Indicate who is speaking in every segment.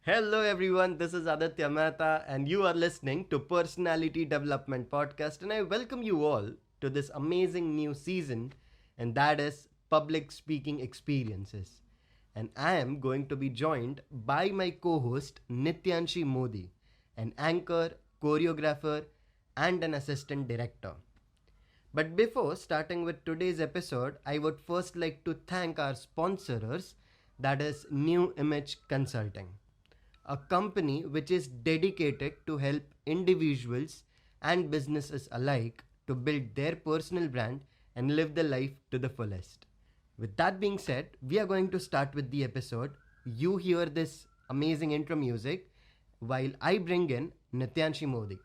Speaker 1: Hello everyone, this is Aditya Mehta and you are listening to Personality Development Podcast and I welcome you all to this amazing new season and that is Public Speaking Experiences. And I am going to be joined by my co-host Nityanshi Modi, an anchor, choreographer and an assistant director. But before starting with today's episode, I would first like to thank our sponsors, that is New Image Consulting, a company which is dedicated to help individuals and businesses alike to build their personal brand and live the life to the fullest. With that being said, we are going to start with the episode. You hear this amazing intro music while I bring in Nityanshi Modi.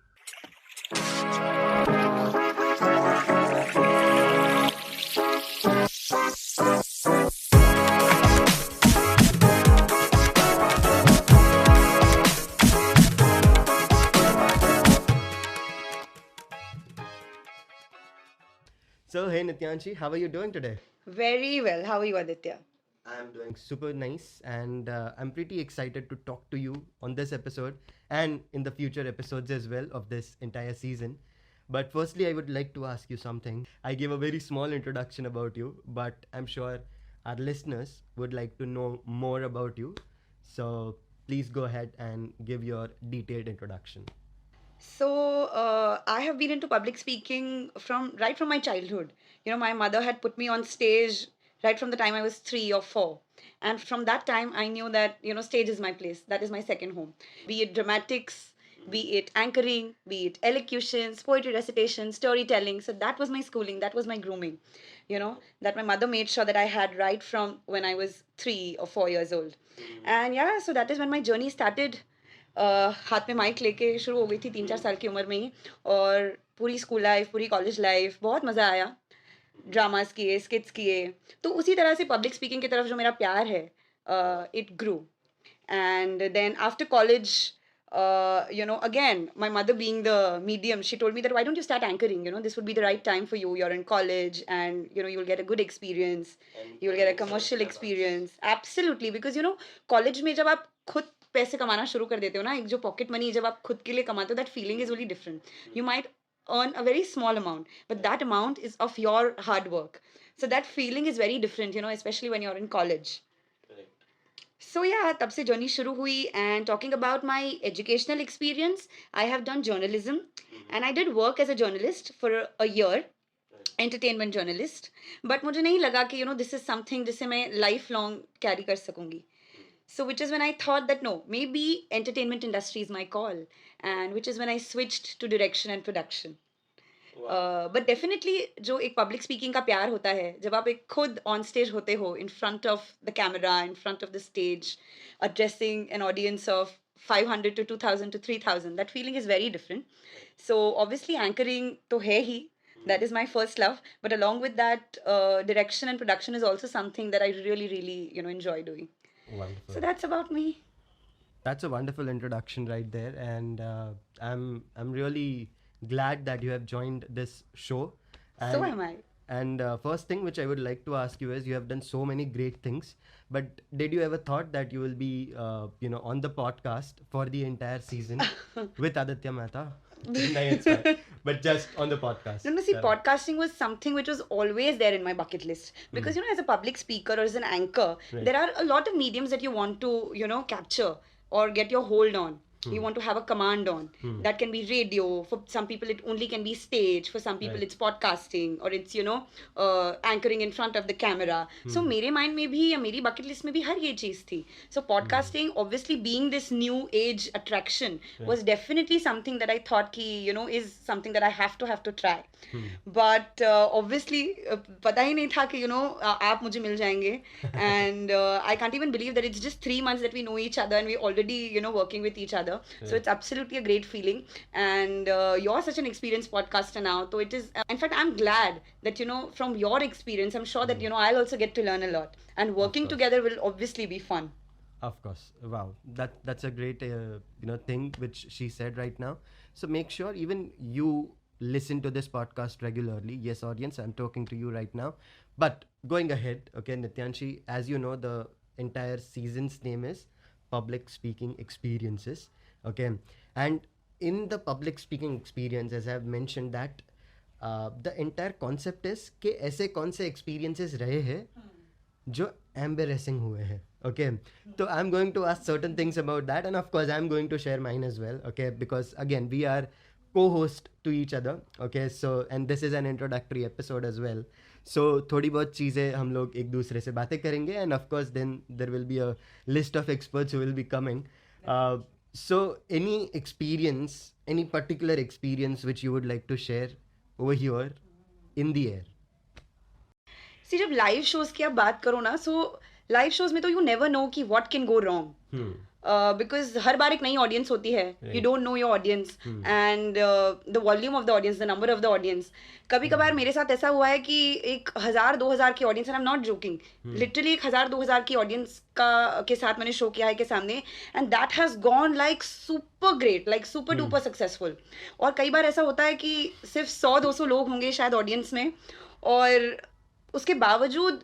Speaker 1: So, hey Nityanshi, how are you doing today?
Speaker 2: Very well. How are you, Aditya?
Speaker 1: I'm doing super nice and I'm pretty excited to talk to you on this episode and in the future episodes as well of this entire season. But firstly, I would like to ask you something. I gave a very small introduction about you, but I'm sure our listeners would like to know more about you. So please go ahead and give your detailed introduction.
Speaker 2: I have been into public speaking from right from my childhood. My mother had put me on stage right from the time I was 3 or 4. And from that time, I knew that, stage is my place. That is my second home. Be it dramatics, be it anchoring, be it elocutions, poetry recitation, storytelling. So that was my schooling, that was my grooming, that my mother made sure that I had right from when I was 3 or 4 years old. And yeah, so that is when my journey started. हाथ में mic लेके शुरू हो गई थी 3-4 साल की उम्र में ही और पूरी स्कूल लाइफ पूरी कॉलेज लाइफ बहुत मज़ा आया ड्रामास किए स्किट्स किए तो उसी तरह से पब्लिक स्पीकिंग की तरफ जो मेरा प्यार है it grew and then after college again my mother being the medium she told me that why don't you start anchoring, this would be the right time for you, you're in college and you'll get a good experience, you'll get a commercial experience absolutely because college में जब आप खुद पैसे कमाना शुरू कर देते हो ना एक जो पॉकेट मनी जब आप खुद के लिए कमाते हो that feeling is really different you might earn a very small amount but that amount is of your hard work, so that feeling is very different, especially when you're in college. So yeah, तब से journey शुरू हुई and talking about my educational experience, I have done journalism and I did work as a journalist for a year, entertainment journalist. But मुझे नहीं लगा कि this is something जिसे मैं lifelong carry कर सकूंगी. So which is when I thought that no, maybe entertainment industry is my call, and which is when I switched to direction and production. But definitely जो एक public speaking का प्यार होता है जब आप एक खुद ऑन स्टेज होते हो इन front of the camera in front of the stage addressing an audience of 500 to 2000 to 3000, that feeling is very different. So obviously anchoring to hai hi, that is my first love, but along with that direction and production is also something that I really really enjoy doing.
Speaker 1: Wonderful.
Speaker 2: So that's about me.
Speaker 1: That's a wonderful introduction right there, and I'm really glad that you have joined this show.
Speaker 2: So
Speaker 1: And
Speaker 2: am I.
Speaker 1: and first thing which I would like to ask you is, you have done so many great things, but did you ever thought that you will be on the podcast for the entire season with Aditya Mehta? No, it's fine. But just on the podcast.
Speaker 2: No, no, see, podcasting was something which was always there in my bucket list. Because, as a public speaker or as an anchor,
Speaker 1: Right.
Speaker 2: there are a lot of mediums that you want to, capture or get your hold on. You want to have a command on. That can be radio. For some people, it only can be stage. For some people,
Speaker 1: Right.
Speaker 2: it's podcasting or it's, anchoring in front of the camera. So, मेरे mind में भी या मेरी bucket list में भी हर ये चीज़ थी. So, podcasting, obviously being this new age attraction, was definitely something that I thought कि, is something that I have to try. But obviously, पता ही नहीं था कि, आप मुझे मिल जाएंगे. And I can't even believe that it's just 3 months that we know each other and we're already, working with each other. So it's absolutely a great feeling. And you're such an experienced podcaster now. So it is, in fact, I'm glad that, from your experience, I'm sure that, I'll also get to learn a lot. And working
Speaker 1: course.
Speaker 2: together will obviously be fun.
Speaker 1: Of course. Wow. That's a great thing which she said right now. So make sure even you listen to this podcast regularly. Yes, audience, I'm talking to you right now. But going ahead, okay, Nityanshi, as you know, the entire season's name is public speaking experiences. Okay, and in the public speaking experience, as I've mentioned that the entire concept is कि ऐसे कौन से experiences रहे हैं जो embarrassing हुए हैं. Okay, so I'm going to ask certain things about that, and of course I'm going to share mine as well. Okay, because again we are co-host to each other. Okay, so and this is an introductory episode as well. So थोड़ी बहुत चीज़ें हम लोग एक दूसरे से बातें करेंगे, and of course then there will be a list of experts who will be coming. So any experience, any particular experience which you would like to share over here in the air?
Speaker 2: सी जब live shows की आप बात करो ना, सो live shows में तो you never know कि what can go wrong, because हर बार एक नई ऑडियंस होती है. You don't know your audience and the volume of the audience, the number of the audience. कभी कभार मेरे साथ ऐसा हुआ है कि 1,000-2,000 की audience, and I am not joking, literally 1,000-2,000 की ऑडियंस के साथ मैंने शो किया है के सामने, and that has gone like super great, like super duper successful. और कई बार ऐसा होता है कि सिर्फ 100-200 लोग होंगे शायद ऑडियंस में, और उसके बावजूद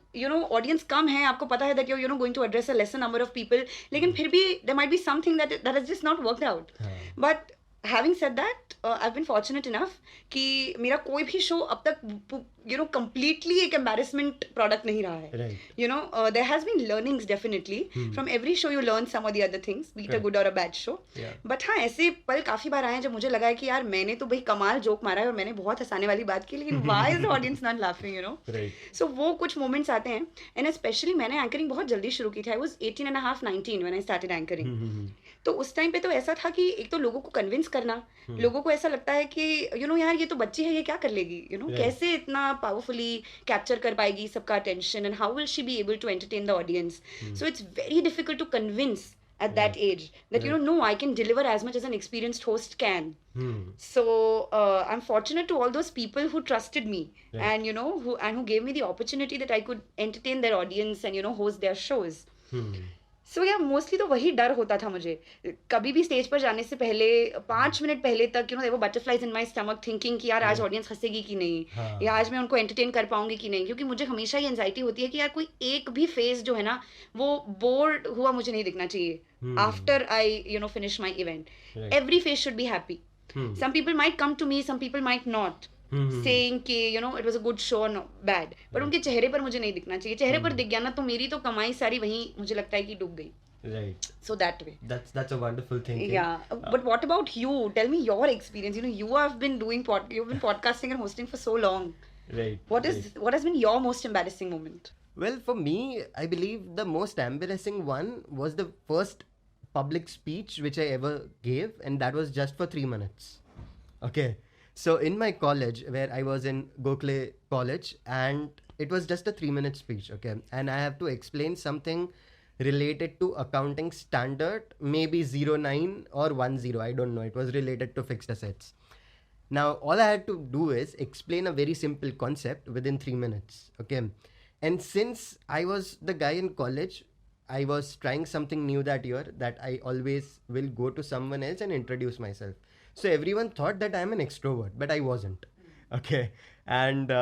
Speaker 2: ऑडियंस कम है, आपको पता है that you know going to address a lesser number of people, लेकिन फिर भी there might be something that has just not worked out. But having said that, I have been fortunate enough कि मेरा कोई भी शो अब तक completely एक embarrassment प्रोडक्ट नहीं रहा है. There has been learnings definitely. From every show you learn some or the other things, be it a good or a bad show. But हाँ, ऐसे पल काफी बार आए हैं जब मुझे लगा है कि यार मैंने तो भाई कमाल जोक मारा है और मैंने बहुत हंसाने वाली बात की, लेकिन why is the audience not laughing, So वो कुछ moments आते हैं. And especially मैंने एंकरिंग बहुत जल्दी शुरू की थी. I was 18 and a half, 19 when I started anchoring. तो उस टाइम पे तो ऐसा था कि एक तो लोगों को कन्विंस करना, लोगों को ऐसा लगता है कि यार ये तो बच्ची है, ये क्या कर लेगी, कैसे इतना पावरफुली कैप्चर कर पाएगी सबका attention, and how will she be able to entertain the audience. So it's very difficult to convince at that age that no, I can deliver as much as an experienced host can. So I'm fortunate to all those people who trusted me, and who gave me the opportunity that I could entertain their audience and host their shows. सो या mostly तो वही डर होता था मुझे. कभी भी stage पर जाने से पहले 5 मिनट पहले तक there were butterflies in my stomach, thinking कि यार आज ऑडियंस हंसेगी कि नहीं, या आज मैं उनको एंटरटेन कर पाऊंगी कि नहीं, क्योंकि मुझे हमेशा ये एंजाइटी होती है कि यार कोई एक भी फेस जो है ना वो बोर्ड हुआ मुझे नहीं दिखना चाहिए. After I finish my event, every face should be happy. Some people might come to me, some people might not, saying कि it was a good show or bad, but उनके चेहरे पर मुझे नहीं दिखना चाहिए. चेहरे पर दिख गया ना तो मेरी तो कमाई सारी वहीं मुझे लगता है कि डूब गई.
Speaker 1: Right.
Speaker 2: So that way.
Speaker 1: That's a wonderful thing.
Speaker 2: Yeah. But what about you? Tell me your experience. You have been you've been podcasting and hosting for so long.
Speaker 1: Right.
Speaker 2: What has been your most embarrassing moment?
Speaker 1: Well, for me, I believe the most embarrassing one was the first public speech which I ever gave, and that was just for 3 minutes. Okay. So in my college, where I was in Gokhale College, and it was just a 3-minute speech, okay, and I have to explain something related to accounting standard, maybe 09 or 10, I don't know, it was related to fixed assets. Now all I had to do is explain a very simple concept within 3 minutes, okay, and since I was the guy in college, I was trying something new that year, that I always will go to someone else and introduce myself. So everyone thought that I'm an extrovert, but I wasn't. Okay. And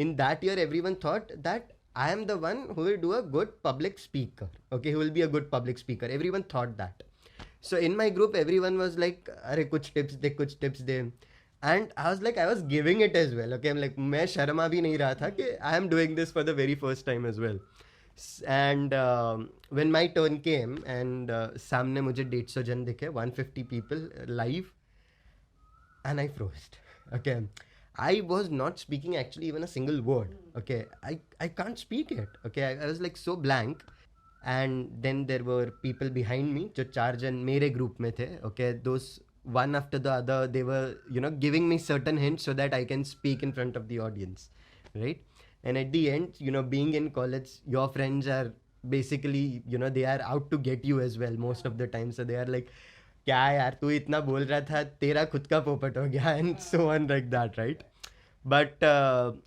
Speaker 1: in that year, everyone thought that I am the one who will do a good public speaker. Okay, who will be a good public speaker. Everyone thought that. So in my group, everyone was like, "Arey, kuch tips de." And I was like, I was giving it as well. Okay, I'm like, मैं शर्मा भी नहीं रहा था कि I am doing this for the very first time as well. And when my turn came, and सामने मुझे 150 जन दिखे, 150 people live, and I froze. Okay, I was not speaking actually even a single word. Okay, I can't speak it. Okay, I was like so blank. And then there were people behind me, जो 4 जन मेरे group में थे. Okay, those one after the other, they were giving me certain hints so that I can speak in front of the audience, right? And at the end, being in college, your friends are basically, they are out to get you as well most of the time. So they are like, क्या यार तू इतना बोल रहा था, तेरा खुद का पोपट हो गया, and so on like that, right? But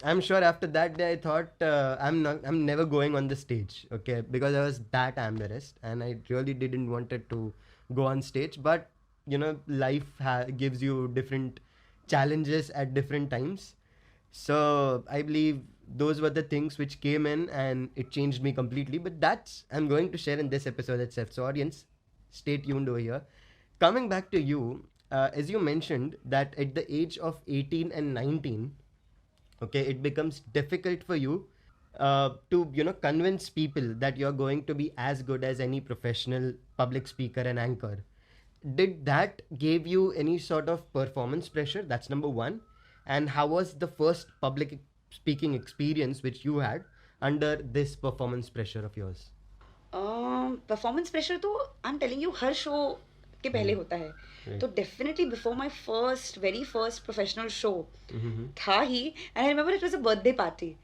Speaker 1: I'm sure after that day I thought I'm never going on the stage, okay, because I was that embarrassed and I really didn't wanted to go on stage. But life gives you different challenges at different times. So I believe those were the things which came in and it changed me completely. But that's I'm going to share in this episode itself. So audience, stay tuned over here. Coming back to you, as you mentioned that at the age of 18 and 19, okay, it becomes difficult for you to convince people that you're going to be as good as any professional public speaker and anchor. Did that give you any sort of performance pressure? That's number one. And how was the first public speaking experience which you had under this performance pressure of yours?
Speaker 2: Performance pressure तो I am telling you हर show के पहले होता है. तो definitely before my very first professional show था ही. And I remember it was a birthday party.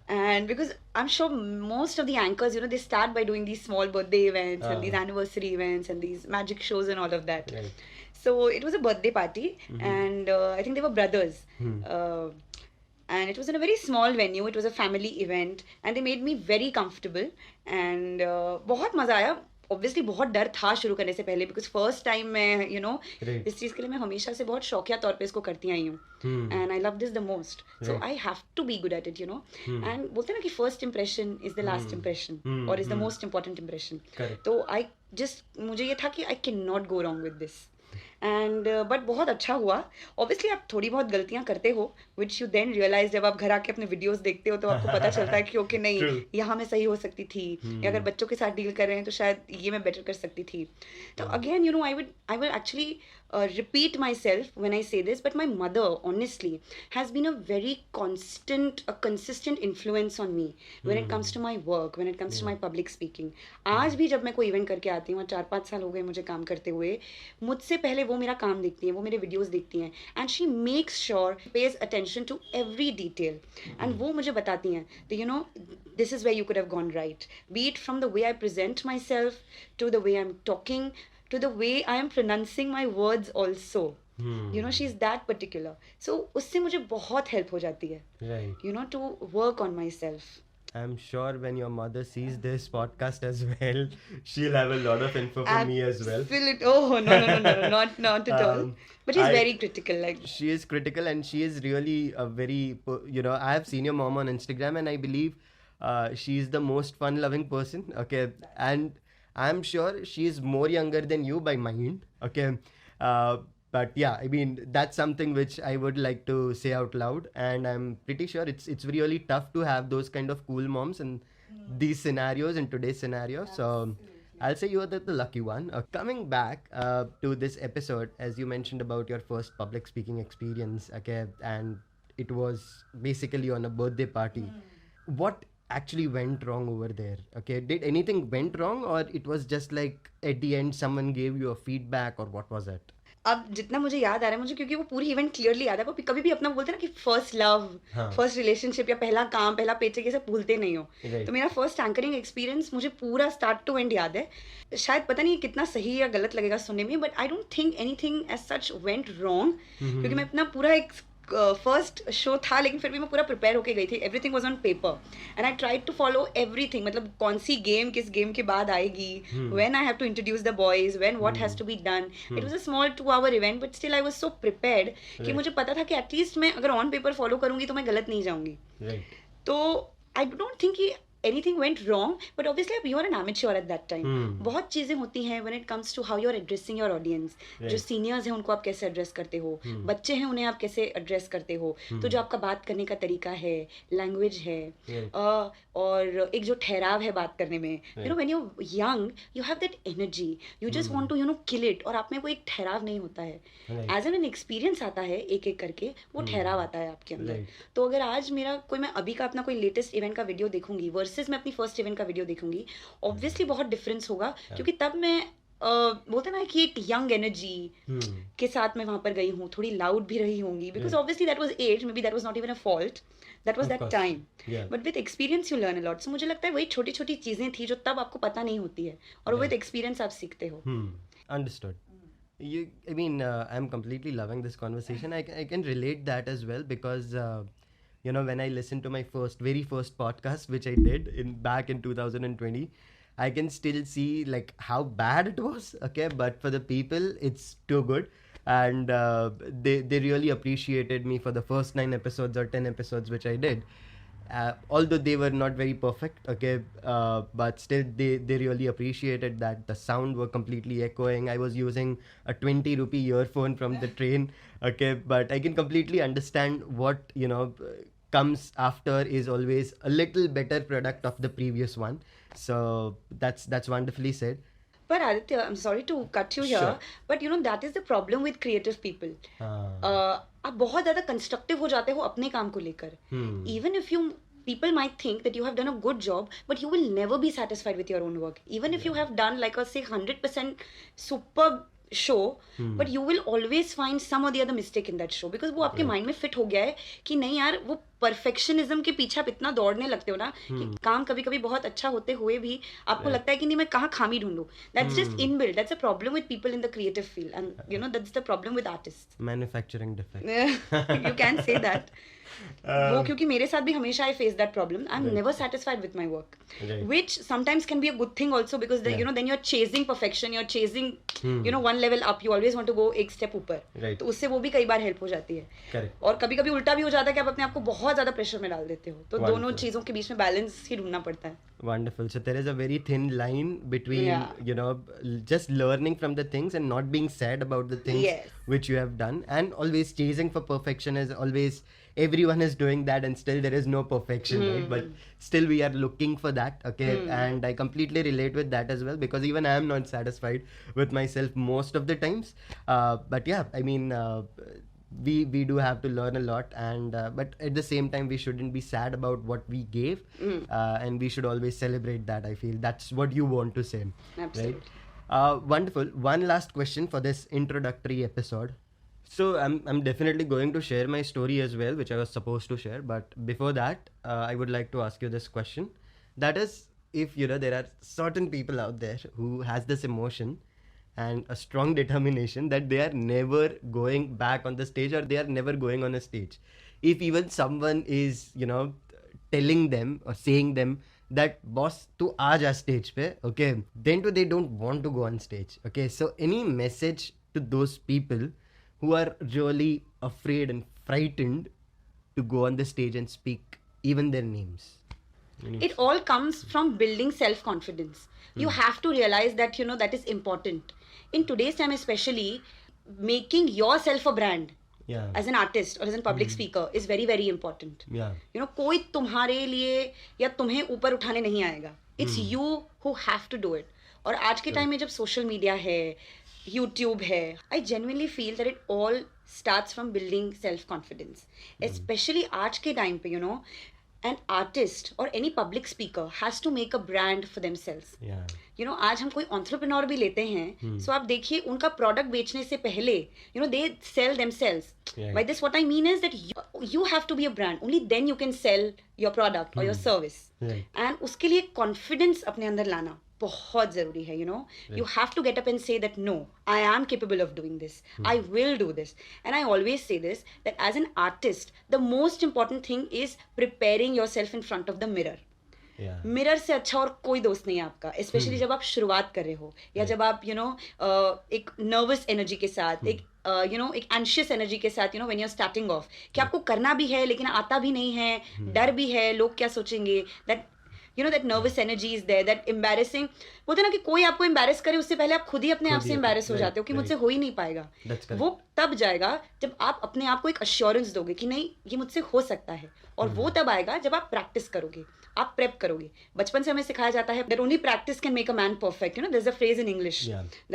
Speaker 2: And because I am sure most of the anchors they start by doing these small birthday events and these anniversary events and these magic shows and all of that. So it was a birthday party, and I think they were brothers. And it was in a very small venue. It was a family event, and they made me very comfortable. And बहुत मजा आया. Obviously बहुत डर था शुरू करने से पहले, because first time मैं इस चीज़ के लिए मैं हमेशा से बहुत शौकिया तौर पे इसको करती आई हूँ. And I love this the most. So I have to be good at it, And बोलते हैं ना कि first impression is the last impression, or is the most important impression. तो मुझे ये था कि I cannot go wrong with this. And but बहुत अच्छा हुआ. ऑब्वियसली आप थोड़ी बहुत गलतियां करते हो, विच यू देन रियलाइज जब आप घर आके अपने वीडियोस देखते हो तो आपको पता चलता है कि ओके नहीं, यहाँ मैं सही हो सकती थी, या अगर बच्चों के साथ डील कर रहे हैं तो शायद ये मैं बेटर कर सकती थी. तो again I will actually repeat myself when I say this, but my mother honestly has been a consistent influence on me when it comes to my work, when it comes to my public speaking. आज भी जब मैं कोई event करके आती हूँ, 4-5 साल हो गए मुझे काम करते हुए, मुझसे पहले वो मेरा काम देखती हैं, वो मेरे वीडियोस देखती हैं, and she makes sure pays attention to every detail, and वो मुझे बताती हैं that this is where you could have gone right, be it from the way I present myself to the way I'm talking to the way I am pronouncing my words also. She's that particular. So उससे मुझे बहुत help हो जाती है.
Speaker 1: Right.
Speaker 2: To work on myself.
Speaker 1: I'm sure when your mother sees this podcast as well, she'll have a lot of info for me as well.
Speaker 2: Oh, no, not at all. But she's very critical.
Speaker 1: She is critical, and she is really a very, I have seen your mom on Instagram, and I believe she's the most fun-loving person. Okay, and I'm sure she's more younger than you by mind. Okay, but yeah, I mean that's something which I would like to say out loud, and I'm pretty sure it's really tough to have those kind of cool moms in these scenarios, in today's scenario. So I'll say you're the lucky one. Coming back to this episode, as you mentioned about your first public speaking experience, okay, and it was basically on a birthday party. What actually went wrong over there? Okay, did anything went wrong, or it was just like at the end someone gave you a feedback, or what was it?
Speaker 2: अब जितना मुझे याद आ रहा है मुझे, क्योंकि वो पूरी इवेंट क्लियरली याद है. वो कभी भी अपना बोलते हैं ना कि फर्स्ट लव, फर्स्ट रिलेशनशिप या पहला काम, पहला पेचेक, ये सब भूलते नहीं हो. तो मेरा फर्स्ट एंकरिंग एक्सपीरियंस मुझे पूरा स्टार्ट टू एंड याद है. शायद पता नहीं कितना सही या गलत लगेगा सुनने में, but I don't think anything as such went wrong, क्योंकि मैं अपना पूरा एक फर्स्ट शो था, लेकिन फिर भी मैं पूरा प्रिपेयर होके गई थी. Everything was on paper and I tried to follow everything. मतलब कौन सी गेम किस गेम के बाद आएगी, when I have to introduce the boys, when what has to be done. It was a small 2-hour event, but still I was so prepared कि मुझे पता था कि एटलीस्ट मैं अगर ऑन पेपर फॉलो करूंगी तो मैं गलत नहीं जाऊंगी. तो आई डोंट थिंक कि anything went wrong, but obviously you are an amateur at that time. बहुत चीजें होती हैं when it comes to how you are addressing your audience. जो seniors हैं उनको आप कैसे एड्रेस करते हो, बच्चे हैं उन्हें आप कैसे एड्रेस करते हो. तो जो आपका बात करने का तरीका है, लैंग्वेज है, और एक जो ठहराव है बात करने में, when you're young you have that energy, you just want to kill it, और आप में वो एक ठहराव नहीं होता है. एज एन एक्सपीरियंस आता है एक एक करके, वो ठहराव आता है आपके अंदर. तो अगर आज मैं अभी का अपना कोई लेटेस्ट इवेंट का वीडियो देखूंगी वर्सेस मैं अपनी फर्स्ट इवेंट का वीडियो देखूंगी, ऑब्वियसली बहुत डिफरेंस होगा. क्योंकि तब मैं बोलते ना कि एक यंग एनर्जी के साथ मैं वहां पर गई हूँ, थोड़ी लाउड भी रही होंगी, because obviously that was age, maybe that was not even a fault, that was that time. But with experience you learn a lot. So मुझे लगता है वही छोटी छोटी चीजें थी जो तब आपको पता नहीं होती है, और विद एक्सपीरियंस आप सीखते हो.
Speaker 1: Understood. I mean, I'm completely loving this conversation. I can relate that as well, because when I listened to my very first podcast, which I did back in 2020, I can still see like how bad it was. Okay, but for the people, it's too good, and they really appreciated me for the first 9 episodes or 10 episodes which I did. although they were not very perfect, okay, but still they really appreciated that the sound were completely echoing. I was using a 20 rupee earphone from the train, okay, but I can completely understand what, you know, comes after is always a little better product of the previous one. So that's wonderfully said.
Speaker 2: But Aditya, I'm sorry to cut you here,
Speaker 1: Sure.
Speaker 2: but you know that is the problem with creative people. आप बहुत ज़्यादा constructive हो जाते हो अपने काम को लेकर. Even if you people might think that you have done a good job, but you will never be satisfied with your own work. Even if you have done like a say 100% superb show, but you will always find some or the other mistake in that show because वो आपके mind में fit हो गया है कि नहीं यार, वो परफेक्शनिज्म के पीछे आप इतना दौड़ने लगते हो ना कि काम कभी कभी बहुत अच्छा होते हुए भी आपको लगता है कि नहीं मैं कहाँ खामी ढूंढूं. That's just inbuilt. That's a problem with people in the creative field and you know that's the problem with artist.
Speaker 1: Manufacturing defect.
Speaker 2: You can say that. वो क्योंकि मेरे साथ भी हमेशा I face that problem. I'm never satisfied with my work,
Speaker 1: Right.
Speaker 2: which sometimes can be a good thing also because you know then you're chasing perfection, you're chasing you know one level up. You always want to go एक step ऊपर.
Speaker 1: Right.
Speaker 2: तो उससे वो भी कई बार help हो जाती है.
Speaker 1: Correct.
Speaker 2: और कभी कभी उल्टा भी हो जाता है कि आप अपने आप को बहुत ज्यादा प्रेशर में डाल देते हो. तो
Speaker 1: Wonderful.
Speaker 2: दोनों चीजों के बीच में बैलेंस ही ढूंढना पड़ता है.
Speaker 1: Wonderful. So there is a very thin line between,
Speaker 2: Yeah.
Speaker 1: you know, just learning from the things and not being sad about the things
Speaker 2: Yes.
Speaker 1: which you have done, and always chasing for perfection. Is always everyone is doing that, and still there is no perfection, right? But still we are looking for that, okay? And I completely relate with that as well because even I am not satisfied with myself most of the times. But yeah, I mean. We do have to learn a lot, and but at the same time we shouldn't be sad about what we gave, and we should always celebrate that. I feel that's what you want to say.
Speaker 2: Absolutely.
Speaker 1: Right? Wonderful. One last question for this introductory episode. So I'm definitely going to share my story as well, which I was supposed to share, but before that I would like to ask you this question. That is, if you know there are certain people out there who has this emotion and a strong determination that they are never going back on the stage, or they are never going on a stage. If even someone is, you know, telling them or saying them that boss tu aa ja stage pe, okay, then too they don't want to go on stage. Okay, so any message to those people who are really afraid and frightened to go on the stage and speak even their names?
Speaker 2: It all comes from building self-confidence. You have to realize that, you know, that is important. In today's time especially, making yourself a brand
Speaker 1: Yeah.
Speaker 2: as an artist or as a public speaker is very, very important.
Speaker 1: Yeah.
Speaker 2: You know, कोई तुम्हारे लिए या तुम्हें ऊपर उठाने नहीं आएगा. It's you who have to do it. और आज के टाइम में जब सोशल मीडिया है, YouTube है, I genuinely feel that it all starts from building self-confidence. Especially आज के टाइम पे, you know, an artist or any public speaker has to make a brand for themselves.
Speaker 1: Yeah.
Speaker 2: You know, आज हम कोई entrepreneur भी लेते हैं, so आप देखिए उनका प्रोडक्ट बेचने से पहले, you know, they sell themselves.
Speaker 1: Yeah.
Speaker 2: By this, what I mean is that you have to be a brand. Only then you can sell your product or your service.
Speaker 1: Right.
Speaker 2: And उसके लिए confidence अपने अंदर लाना बहुत जरूरी है. You know, you have to get up and say that no, I am capable of doing this. I will do this. And I always say this, that as an artist, the most important thing is preparing yourself in front of the mirror.
Speaker 1: Yeah.
Speaker 2: Mirror से अच्छा और कोई दोस्त नहीं है आपका, specially जब आप शुरुआत कर रहे हो या जब आप यू नो एक नर्वस एनर्जी के साथ, एक यू नो एक एंशियस एनर्जी के साथ, you know when you are starting off कि आपको करना भी है लेकिन आता भी नहीं है, डर भी है, लोग क्या सोचेंगे, that you know that nervous energy is there, that embarrassing. बोलते ना कि कोई आपको एम्बैरेस करे उससे पहले आप खुद ही अपने आप से एम्बैरेस हो जाते हो कि मुझसे हो ही नहीं पाएगा. वो तब जाएगा जब आप अपने आप को एक अश्योरेंस दोगे कि नहीं ये मुझसे हो सकता है, और वो तब आएगा जब आप प्रैक्टिस करोगे, आप प्रेप करोगे. बचपन से हमें सिखाया जाता है that only practice can make a man perfect. You know, there's a phrase in English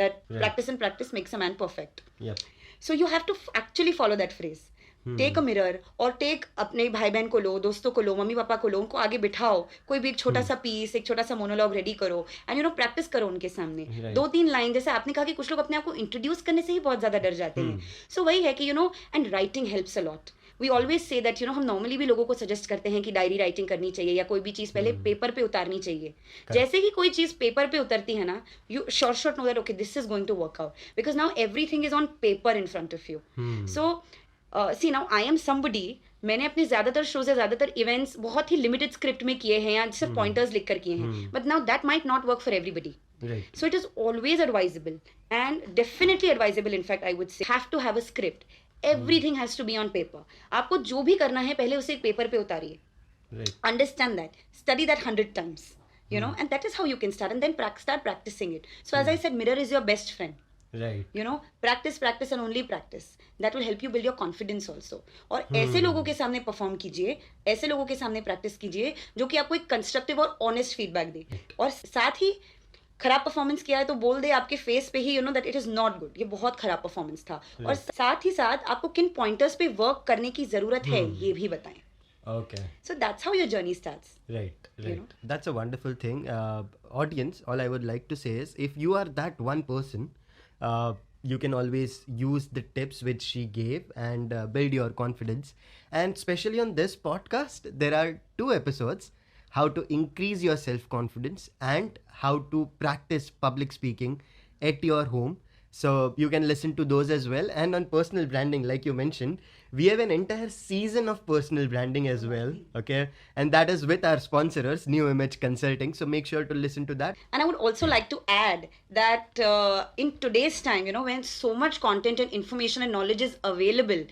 Speaker 2: that practice and practice makes a man perfect.
Speaker 1: Yep.
Speaker 2: So you have to actually follow that phrase. Take a mirror और take अपने भाई बहन को लो, दोस्तों को लो, mummy papa को लो, उनको आगे बिठाओ, कोई भी एक छोटा सा पीस, एक छोटा सा मोनोलॉग रेडी करो एंड यू नो प्रैक्टिस करो उनके सामने. 2-3 लाइन, जैसे आपने कहा कि कुछ लोग अपने आप को इंट्रोड्यूस करने से ही बहुत ज्यादा डर जाते हैं. सो वही है कि you know, and writing helps a lot. We always say that you know, हम नॉर्मली भी लोगों को सजेस्ट करते हैं कि डायरी राइटिंग करनी चाहिए या कोई भी चीज पहले पेपर पे उतारनी चाहिए. जैसे ही कोई चीज पेपर पे उतरती है ना, you short know that okay this is going to work out, because now everything is on paper in front of you. So see now I am somebody, मैंने अपने ज्यादातर शोज या ज्यादातर इवेंट्स बहुत ही लिमिटेड स्क्रिप्ट में किए हैं या सिर्फ पॉइंटर्स लिख कर किए हैं, but now that might not work for everybody.
Speaker 1: Right.
Speaker 2: So it is always advisable and definitely advisable, in fact I would say, have to have a script. Everything has to be on paper. आपको जो भी करना है पहले उसे एक paper पे उतारिए.
Speaker 1: Right.
Speaker 2: Understand that, study that 100 times, and that is how you can start, and then start practicing it. So as I said, mirror is your best friend.
Speaker 1: Right.
Speaker 2: Practice and only practice. That will help you build your confidence also. और ऐसे लोगों के सामने perform कीजिए, ऐसे लोगों के सामने प्रैक्टिस कीजिए जो कि आपको एक कंस्ट्रक्टिव और ऑनेस्ट फीडबैक दे, और साथ ही खराब परफॉर्मेंस किया है तो बोल दे आपके फेस पे ही that it is not good, ये बहुत खराब परफॉर्मेंस था, और साथ ही साथ आपको किन पॉइंटर्स पे वर्क करने की जरूरत है ये भी बताएं.
Speaker 1: Okay.
Speaker 2: So that's how your journey starts.
Speaker 1: Right. That's a wonderful thing. Audience, all I would like to say is, if you are that one person, you can always use the tips which she gave and build your confidence. And especially on this podcast, there are 2 episodes: how to increase your self-confidence and how to practice public speaking at your home. So you can listen to those as well. And on personal branding, like you mentioned, we have an entire season of personal branding as well. Okay. And that is with our sponsors, New Image Consulting. So make sure to listen to that.
Speaker 2: And I would also like to add that in today's time, when so much content and information and knowledge is available,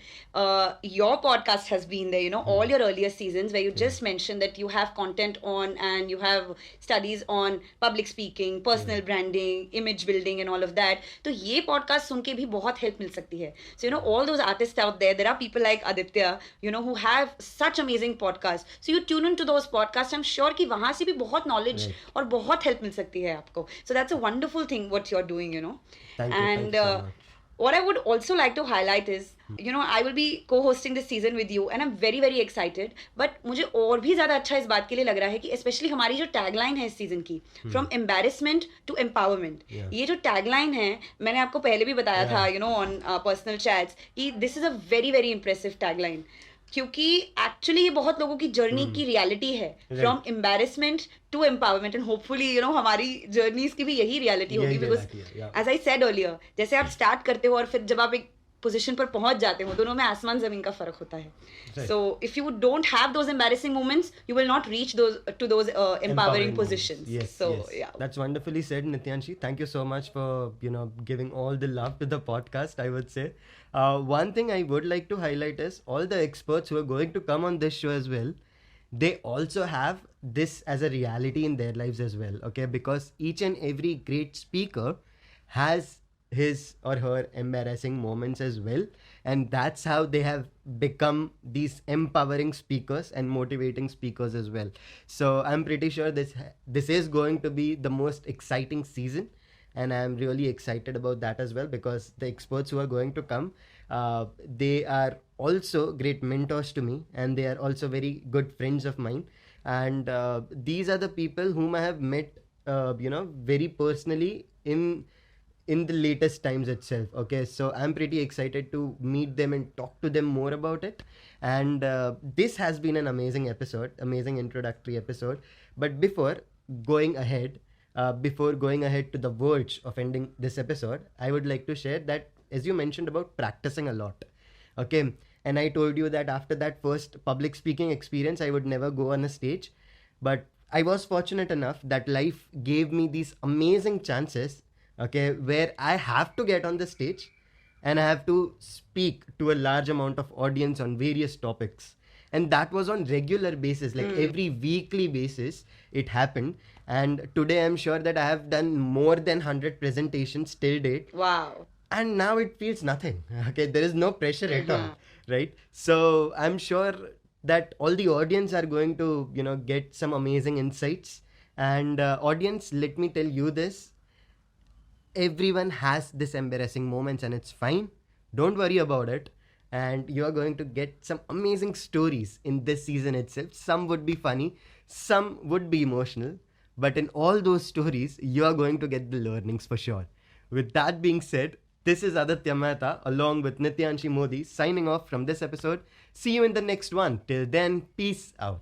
Speaker 2: your podcast has been there, all your earlier seasons where you just mentioned that you have content on and you have studies on public speaking, personal branding, image building and all of that. तो ये podcast सुन के भी बहुत help मिल सकती है. So, all those artists out there are people like Aditya, who have such amazing podcasts. So you tune into those podcasts. I'm sure कि वहाँ से भी बहुत knowledge और बहुत help मिल सकती है आपको. So that's a wonderful thing what you're doing,
Speaker 1: Thank you.
Speaker 2: And
Speaker 1: Thank you so much.
Speaker 2: what I would also like to highlight is, I will be co-hosting this season with you and I'm very very excited. But मुझे और भी ज़्यादा अच्छा इस बात के लिए लग रहा है कि especially हमारी जो tagline है इस सीजन की, from embarrassment to empowerment, ये जो tagline है मैंने आपको पहले भी बताया था, on personal chats, कि this is a very very impressive tagline. क्योंकि एक्चुअली ये बहुत लोगों की जर्नी की रियलिटी है, from embarrassment to empowerment, and hopefully हमारी जर्नीज की भी यही रियलिटी होगी. Because as I said earlier, जैसे आप स्टार्ट करते हो और फिर जब आप एक पोजीशन पर पहुंच जाते हो, दोनों में आसमान जमीन का फर्क होता है. So if you don't have those embarrassing moments, you will not reach to those empowering positions.
Speaker 1: Yes,
Speaker 2: so
Speaker 1: yes.
Speaker 2: yeah,
Speaker 1: That's wonderfully said, Nityanshi. Thank you so much for giving all the love to the podcast, I would say. One thing I would like to highlight is all the experts who are going to come on this show as well, they also have this as a reality in their lives as well. Okay, because each and every great speaker has his or her embarrassing moments as well, and that's how they have become these empowering speakers and motivating speakers as well. So I'm pretty sure this is going to be the most exciting season, and I'm really excited about that as well, because the experts who are going to come, they are also great mentors to me, and they are also very good friends of mine. And these are the people whom I have met very personally in the latest times itself. Okay, so I'm pretty excited to meet them and talk to them more about it. And this has been an amazing episode, amazing introductory episode. But before going ahead to the verge of ending this episode, I would like to share that, as you mentioned about practicing a lot, okay, and I told you that after that first public speaking experience, I would never go on a stage. But I was fortunate enough that life gave me these amazing chances, okay, where I have to get on the stage and I have to speak to a large amount of audience on various topics. And that was on regular basis, like every weekly basis it happened. And today I'm sure that I have done more than 100 presentations till date.
Speaker 2: wow.
Speaker 1: And now it feels nothing. Okay, there is no pressure at all, right? So I'm sure that all the audience are going to get some amazing insights. And audience, let me tell you this: everyone has this embarrassing moments, and it's fine. Don't worry about it. And you are going to get some amazing stories in this season itself. Some would be funny, some would be emotional, but in all those stories you are going to get the learnings for sure. With that being said, this is Aditya Mehta along with Nityanshi Modi signing off from this episode. See you in the next one. Till then, peace out.